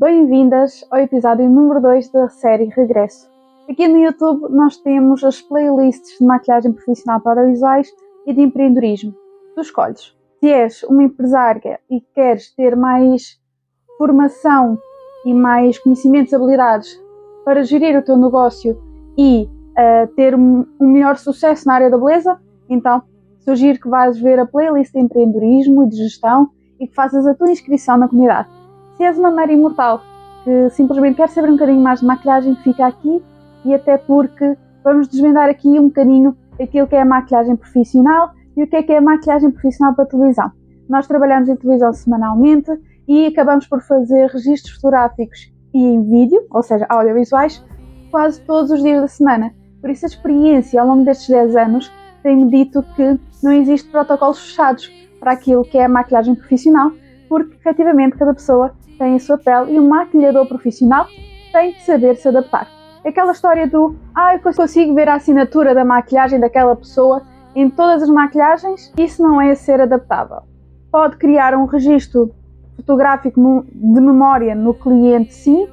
Bem-vindas ao episódio número 2 da série Regresso. Aqui no YouTube nós temos as playlists de maquilhagem profissional para audiovisuais e de empreendedorismo. Tu escolhes. Se és uma empresária e queres ter mais formação e mais conhecimentos e habilidades para gerir o teu negócio e ter um melhor sucesso na área da beleza, então sugiro que vás ver a playlist de empreendedorismo e de gestão e que faças a tua inscrição na comunidade. Se és uma mera imortal que simplesmente quer saber um bocadinho mais de maquilhagem, fica aqui, e até porque vamos desvendar aqui um bocadinho aquilo que é a maquilhagem profissional e o que é a maquilhagem profissional para televisão. Nós trabalhamos em televisão semanalmente e acabamos por fazer registros fotográficos e em vídeo, ou seja, audiovisuais, quase todos os dias da semana. Por isso a experiência ao longo destes 10 anos tem-me dito que não existe protocolos fechados para aquilo que é a maquilhagem profissional, porque efetivamente cada pessoa tem a sua pele e o maquilhador profissional tem de saber se adaptar. Aquela história do eu consigo ver a assinatura da maquilhagem daquela pessoa em todas as maquilhagens, isso não é ser adaptável. Pode criar um registro fotográfico de memória no cliente, sim,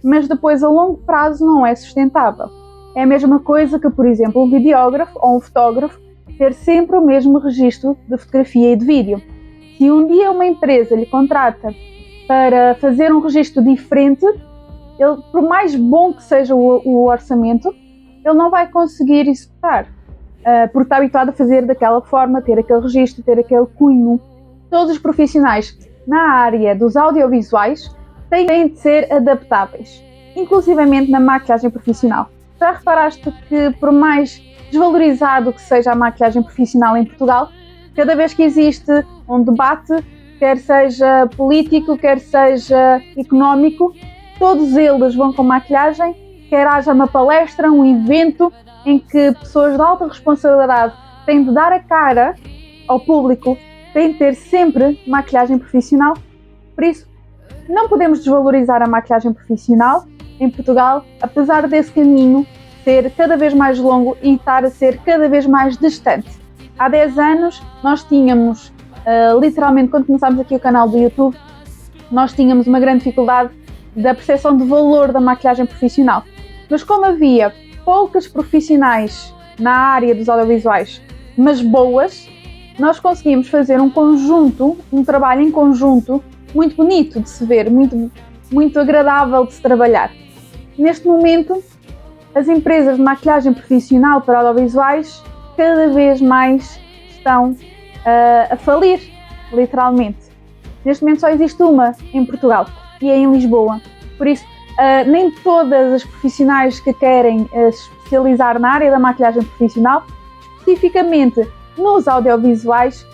mas depois a longo prazo não é sustentável. É a mesma coisa que, por exemplo, um videógrafo ou um fotógrafo ter sempre o mesmo registro de fotografia e de vídeo. Se um dia uma empresa lhe contrata para fazer um registro diferente, ele, por mais bom que seja o orçamento, ele não vai conseguir executar, porque está habituado a fazer daquela forma, ter aquele registro, ter aquele cunho. Todos os profissionais na área dos audiovisuais têm de ser adaptáveis, inclusivamente na maquilhagem profissional. Já reparaste que, por mais desvalorizado que seja a maquilhagem profissional em Portugal, cada vez que existe um debate, quer seja político, quer seja económico, todos eles vão com maquilhagem, quer haja uma palestra, um evento em que pessoas de alta responsabilidade têm de dar a cara ao público, têm de ter sempre maquilhagem profissional. Por isso, não podemos desvalorizar a maquilhagem profissional em Portugal, apesar desse caminho ser cada vez mais longo e estar a ser cada vez mais distante. Há 10 anos nós tínhamos, literalmente quando começámos aqui o canal do YouTube, nós tínhamos uma grande dificuldade da percepção de valor da maquilhagem profissional. Mas como havia poucas profissionais na área dos audiovisuais, mas boas, nós conseguimos fazer um trabalho em conjunto muito bonito de se ver, muito agradável de se trabalhar. Neste momento, as empresas de maquilhagem profissional para audiovisuais cada vez mais estão a falir, literalmente. Neste momento só existe uma em Portugal e é em Lisboa. Por isso, nem todas as profissionais que querem se especializar na área da maquilhagem profissional, especificamente nos audiovisuais,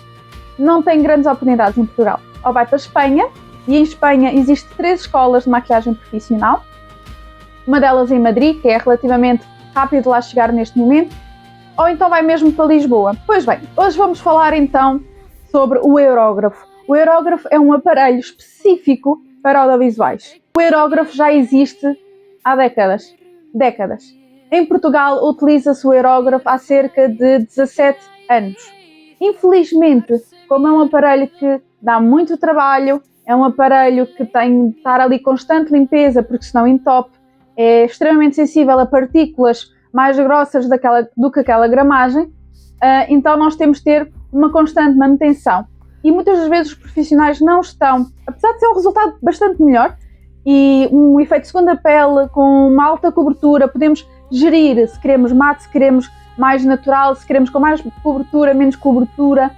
não têm grandes oportunidades em Portugal. Ou vai para a Espanha, e em Espanha existem 3 escolas de maquilhagem profissional, uma delas em Madrid, que é relativamente rápido lá chegar neste momento, ou então vai mesmo para Lisboa. Pois bem, hoje vamos falar então sobre o aerógrafo. O aerógrafo é um aparelho específico para audiovisuais. O aerógrafo já existe há décadas. Em Portugal utiliza-se o aerógrafo há cerca de 17 anos. Infelizmente, como é um aparelho que dá muito trabalho, é um aparelho que tem de estar ali constante limpeza, porque senão entope, é extremamente sensível a partículas mais grossas do que aquela gramagem, então nós temos de ter uma constante manutenção. E muitas das vezes os profissionais não estão, apesar de ser um resultado bastante melhor, e um efeito segunda pele com uma alta cobertura, podemos gerir se queremos mate, se queremos mais natural, se queremos com mais cobertura, menos cobertura,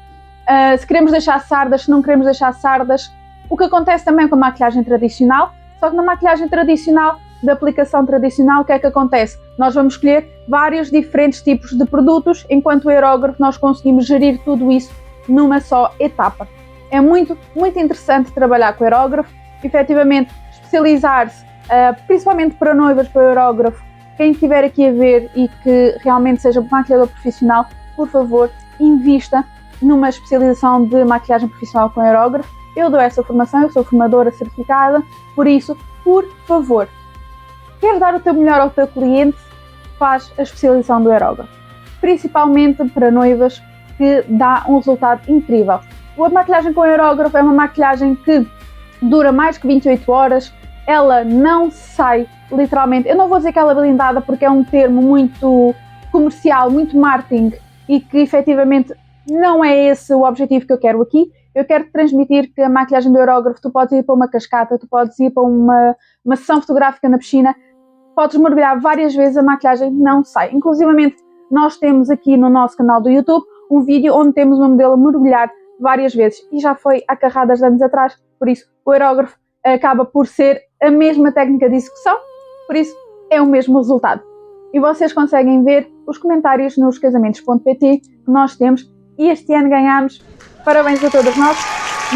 se queremos deixar sardas, se não queremos deixar sardas. O que acontece também com a maquilhagem tradicional, só que na maquilhagem tradicional, da aplicação tradicional, o que é que acontece? Nós vamos escolher vários diferentes tipos de produtos, enquanto o aerógrafo nós conseguimos gerir tudo isso numa só etapa. É muito interessante trabalhar com o aerógrafo, efetivamente especializar-se, principalmente para noivas, para o aerógrafo. Quem estiver aqui a ver e que realmente seja maquilhador profissional, por favor, invista numa especialização de maquilhagem profissional com aerógrafo. Eu dou essa formação, eu sou formadora certificada, por isso, por favor, queres dar o teu melhor ao teu cliente, faz a especialização do aerógrafo. Principalmente para noivas, que dá um resultado incrível. A maquilhagem com aerógrafo é uma maquilhagem que dura mais que 28 horas, ela não sai, literalmente. Eu não vou dizer que ela é blindada porque é um termo muito comercial, muito marketing, e que efetivamente não é esse o objetivo que eu quero aqui. Eu quero transmitir que a maquilhagem do aerógrafo, tu podes ir para uma cascata, tu podes ir para uma sessão fotográfica na piscina, podes mergulhar várias vezes, a maquilhagem não sai. Inclusivamente, nós temos aqui no nosso canal do YouTube um vídeo onde temos uma modelo a mergulhar várias vezes e já foi há carradas de anos atrás, por isso o aerógrafo acaba por ser a mesma técnica de execução, por isso é o mesmo resultado. E vocês conseguem ver os comentários nos casamentos.pt que nós temos, e este ano ganhámos, parabéns a todos nós,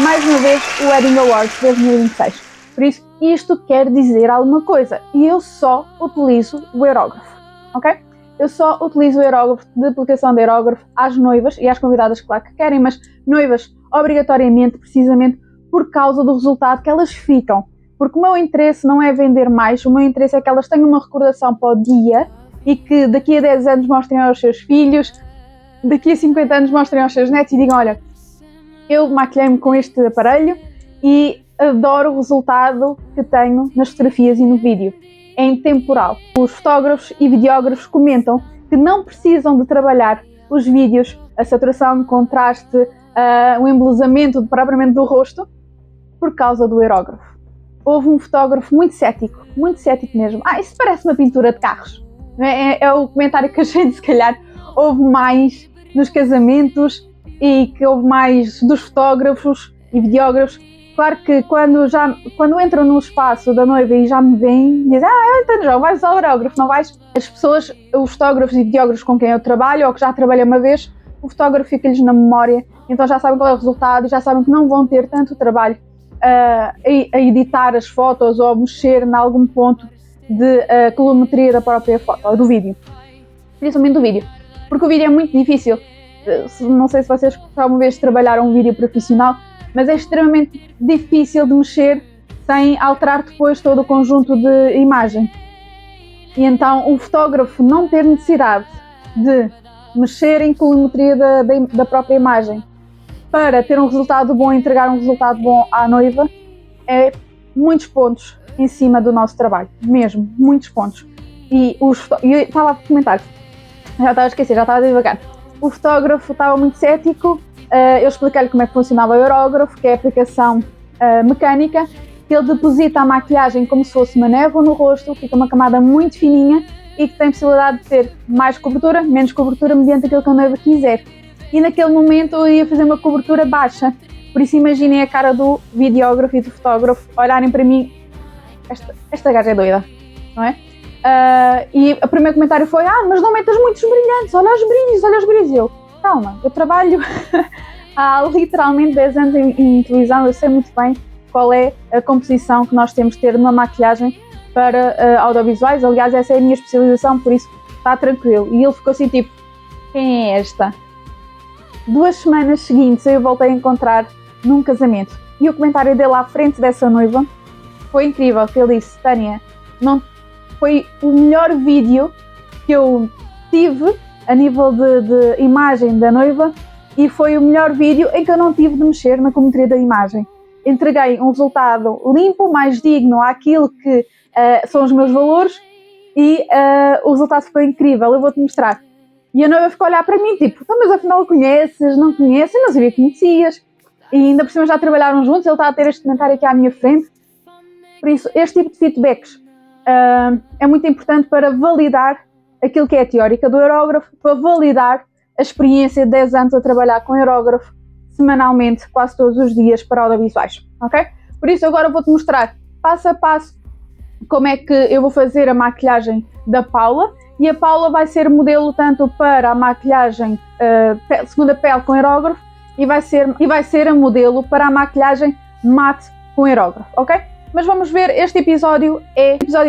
mais uma vez o Wedding Awards 2026. Por isso, isto quer dizer alguma coisa, e eu só utilizo o aerógrafo, ok? Eu só utilizo o aerógrafo, de aplicação de aerógrafo, às noivas e às convidadas, claro que querem, mas noivas obrigatoriamente, precisamente por causa do resultado que elas ficam. Porque o meu interesse não é vender mais, o meu interesse é que elas tenham uma recordação para o dia e que daqui a 10 anos mostrem aos seus filhos, daqui a 50 anos mostrem aos seus netos e digam: olha, eu maquilhei-me com este aparelho e adoro o resultado que tenho nas fotografias e no vídeo. É intemporal. Os fotógrafos e videógrafos comentam que não precisam de trabalhar os vídeos, a saturação, o contraste, o embelezamento propriamente do rosto, por causa do aerógrafo. Houve um fotógrafo muito cético mesmo. Isso parece uma pintura de carros. É o comentário que a gente, se calhar, houve mais nos casamentos e que houve mais dos fotógrafos e videógrafos. Claro que quando entram no espaço da noiva e já me veem, dizem: então João, vais ao aerógrafo, não vais? As pessoas, os fotógrafos e videógrafos com quem eu trabalho, ou que já trabalhei uma vez, o fotógrafo fica-lhes na memória, então já sabem qual é o resultado e já sabem que não vão ter tanto trabalho a editar as fotos ou a mexer em algum ponto de colorimetria da própria foto, ou do vídeo. Principalmente do vídeo, porque o vídeo é muito difícil. Não sei se vocês alguma vez trabalharam um vídeo profissional, mas é extremamente difícil de mexer sem alterar depois todo o conjunto de imagem. E então o fotógrafo não ter necessidade de mexer em colorimetria da própria imagem para ter um resultado bom, entregar um resultado bom à noiva, é muitos pontos em cima do nosso trabalho, mesmo, muitos pontos. E eu estava a comentar, já estava a esquecer, já estava devagar. O fotógrafo estava muito cético. Eu expliquei-lhe como é que funcionava o aerógrafo, que é a aplicação mecânica, que ele deposita a maquilhagem como se fosse uma névoa no rosto, fica uma camada muito fininha e que tem possibilidade de ter mais cobertura, menos cobertura, mediante aquilo que a noiva quiser. E naquele momento eu ia fazer uma cobertura baixa, por isso imaginem a cara do videógrafo e do fotógrafo olharem para mim: esta gaja é doida, não é? E o primeiro comentário foi: mas não metas muitos brilhantes, olha os brilhos. Eu: calma, eu trabalho há literalmente 10 anos em televisão, eu sei muito bem qual é a composição que nós temos de ter numa maquilhagem para audiovisuais. Aliás, essa é a minha especialização, por isso está tranquilo. E ele ficou assim tipo: quem é esta? 2 semanas seguintes eu voltei a encontrar num casamento e o comentário dele à frente dessa noiva foi incrível, que ele disse: Tânia, foi o melhor vídeo que eu tive a nível de imagem da noiva e foi o melhor vídeo em que eu não tive de mexer na colorimetria da imagem. Entreguei um resultado limpo, mais digno àquilo que são os meus valores e o resultado ficou incrível, eu vou-te mostrar. E a noiva ficou a olhar para mim tipo: mas afinal conheces, não conheces? Eu não sabia que conhecias. E ainda por cima já trabalharam juntos, ele está a ter este comentário aqui à minha frente. Por isso, este tipo de feedbacks é muito importante para validar aquilo que é a teórica do aerógrafo, para validar a experiência de 10 anos a trabalhar com aerógrafo semanalmente, quase todos os dias, para audiovisuais, ok? Por isso agora vou-te mostrar passo a passo como é que eu vou fazer a maquilhagem da Paula, e a Paula vai ser modelo tanto para a maquilhagem segunda pele com aerógrafo e vai ser a modelo para a maquilhagem mate com aerógrafo, ok? Mas vamos ver, este episódio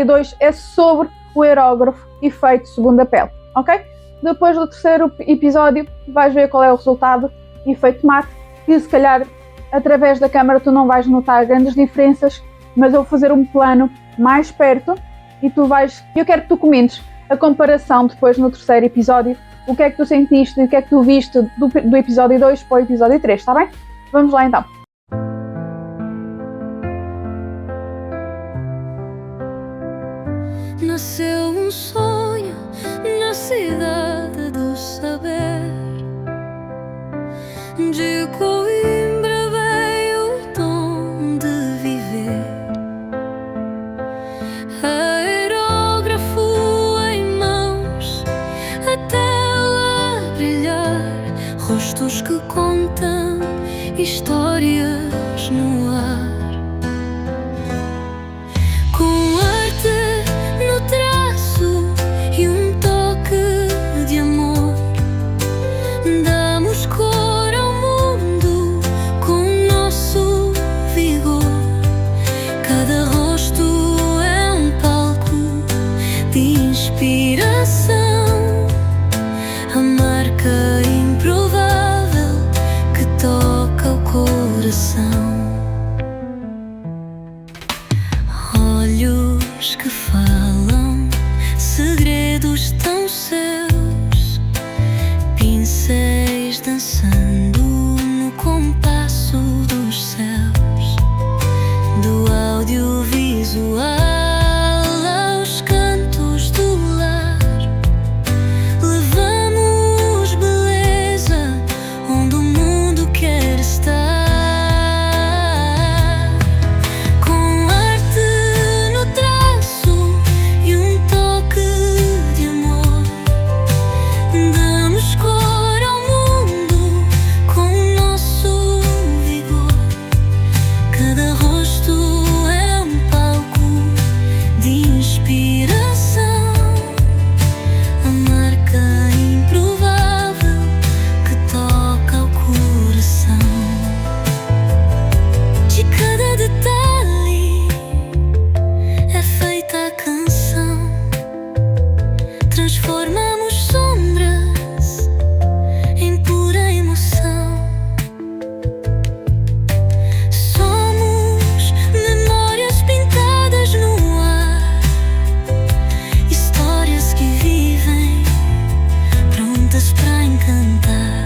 2 é sobre o aerógrafo efeito segunda pele, ok? Depois do terceiro episódio vais ver qual é o resultado efeito mate, que se calhar através da câmera tu não vais notar grandes diferenças, mas eu vou fazer um plano mais perto e eu quero que tu comentes a comparação depois no terceiro episódio, o que é que tu sentiste e o que é que tu viste do episódio 2 para o episódio 3, está bem? Vamos lá então. nasceu um sonho na cidade do saber. De Coimbra veio o dom de viver. Aerógrafo em mãos, a tela a brilhar, rostos que contam histórias no ar. Com arte no traço e um toque de amor, damos cor ao mundo com o nosso vigor. Cada rosto é um palco de inspiração, a marca improvável que toca o coração. Olhos que falam segredos tão seus, pincéis dançando no compasso dos céus. Do audiovisual aos cantos do lar, levamos beleza onde o mundo quer estar. Com arte no traço e um toque de amor, damos cor ao mundo com o nosso vigor. Cada rosto é um palco de inspiração, a marca improvável que toca o coração. De cada detalhe é feita a canção. Transformamos sombras em pura emoção. Somos memórias pintadas no ar, histórias que vivem, prontas para encantar.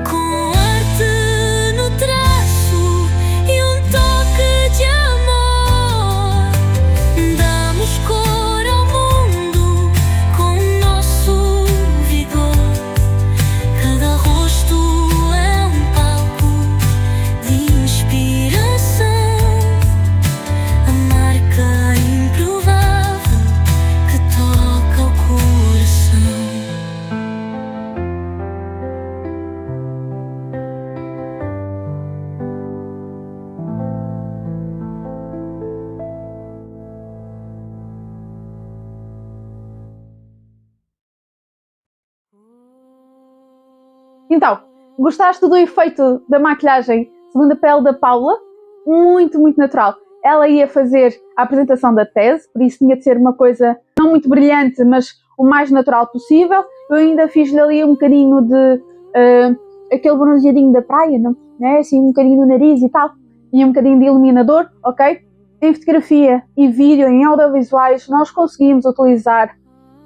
Com arte no traço e um toque de amor, damos cor ao mundo com o nosso vigor. Cada rosto é um palco de inspiração, a marca improvável que toca o coração. Então, gostaste do efeito da maquilhagem segundo a pele da Paula? Muito, muito natural. Ela ia fazer a apresentação da tese, por isso tinha de ser uma coisa não muito brilhante, mas o mais natural possível. Eu ainda fiz-lhe ali um bocadinho de aquele bronzeadinho da praia, não? Né? Assim, um bocadinho no nariz e tal, e um bocadinho de iluminador, ok? Em fotografia e vídeo, em audiovisuais, nós conseguimos utilizar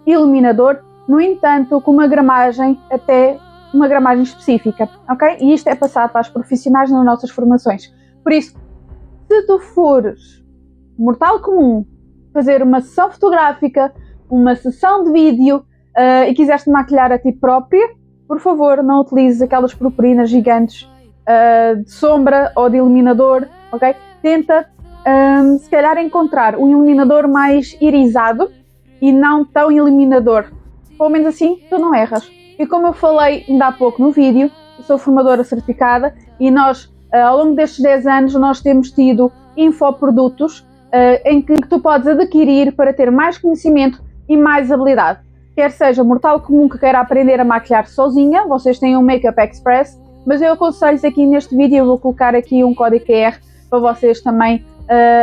iluminador, no entanto, com uma gramagem até uma gramagem específica, ok? E isto é passado para os profissionais nas nossas formações. Por isso, se tu fores mortal comum, fazer uma sessão fotográfica, uma sessão de vídeo e quiseres te maquilhar a ti própria, por favor, não utilizes aquelas purpurinas gigantes de sombra ou de iluminador, ok? Tenta, se calhar, encontrar um iluminador mais irisado e não tão iluminador. Pelo menos assim, tu não erras. E como eu falei ainda há pouco no vídeo, eu sou formadora certificada e nós, ao longo destes 10 anos, nós temos tido infoprodutos em que tu podes adquirir para ter mais conhecimento e mais habilidade. Quer seja mortal comum que queira aprender a maquilhar sozinha, vocês têm um Makeup Express, mas eu aconselho aqui neste vídeo, eu vou colocar aqui um código QR para vocês também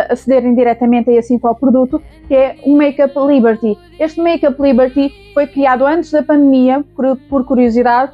acederem diretamente a esse infoproduto, que é o Makeup Liberty. Este Makeup Liberty foi criado antes da pandemia, por curiosidade,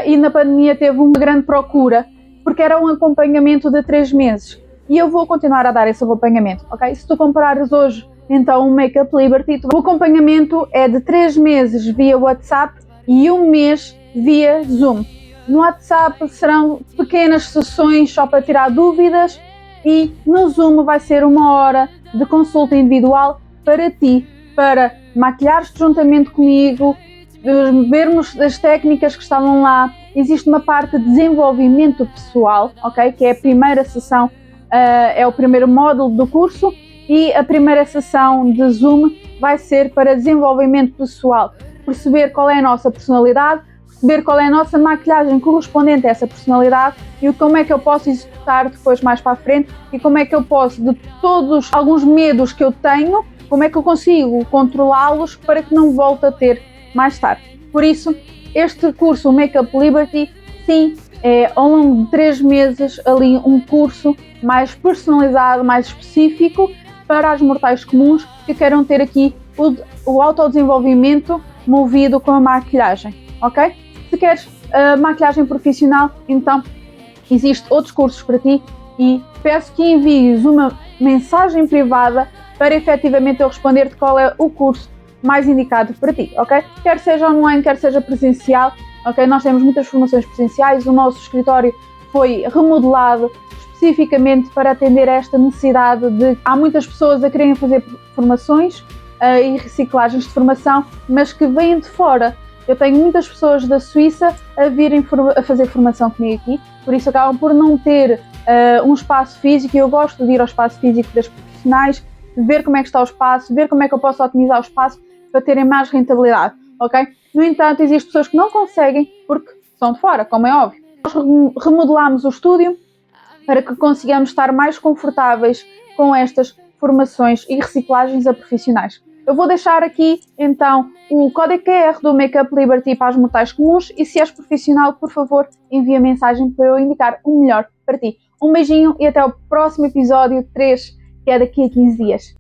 e na pandemia teve uma grande procura, porque era um acompanhamento de 3 meses. E eu vou continuar a dar esse acompanhamento, ok? Se tu comprares hoje, então, o Makeup Liberty, o acompanhamento é de 3 meses via WhatsApp e 1 mês via Zoom. No WhatsApp serão pequenas sessões só para tirar dúvidas e no Zoom vai ser 1 hora de consulta individual para ti, para maquilhares-te juntamente comigo, vermos as técnicas que estavam lá. Existe uma parte de desenvolvimento pessoal, ok? Que é a primeira sessão, é o primeiro módulo do curso, e a primeira sessão de Zoom vai ser para desenvolvimento pessoal, perceber qual é a nossa personalidade, perceber qual é a nossa maquilhagem correspondente a essa personalidade e como é que eu posso executar depois mais para a frente e como é que eu posso, de todos alguns medos que eu tenho, como é que eu consigo controlá-los para que não volte a ter mais tarde. Por isso, este curso, o Makeup Liberty, sim, é ao longo de 3 meses ali um curso mais personalizado, mais específico para as mortais comuns que queiram ter aqui o autodesenvolvimento movido com a maquilhagem, ok? Se queres maquilhagem profissional, então existem outros cursos para ti e peço que envies uma mensagem privada para efetivamente eu responder-te qual é o curso mais indicado para ti, ok? Quer seja online, quer seja presencial, ok? Nós temos muitas formações presenciais, o nosso escritório foi remodelado especificamente para atender a esta necessidade de... Há muitas pessoas a querem fazer formações e reciclagens de formação, mas que vêm de fora. Eu tenho muitas pessoas da Suíça a virem a fazer formação comigo aqui, por isso acabam por não ter um espaço físico, e eu gosto de ir ao espaço físico das profissionais, ver como é que está o espaço, ver como é que eu posso otimizar o espaço para terem mais rentabilidade, ok? No entanto, existem pessoas que não conseguem porque são de fora, como é óbvio. Nós remodelámos o estúdio para que consigamos estar mais confortáveis com estas formações e reciclagens a profissionais. Eu vou deixar aqui, então, o código QR do Makeup Liberty para as mortais comuns e se és profissional, por favor, envia mensagem para eu indicar o melhor para ti. Um beijinho e até o próximo episódio 3, que é daqui a 15 dias.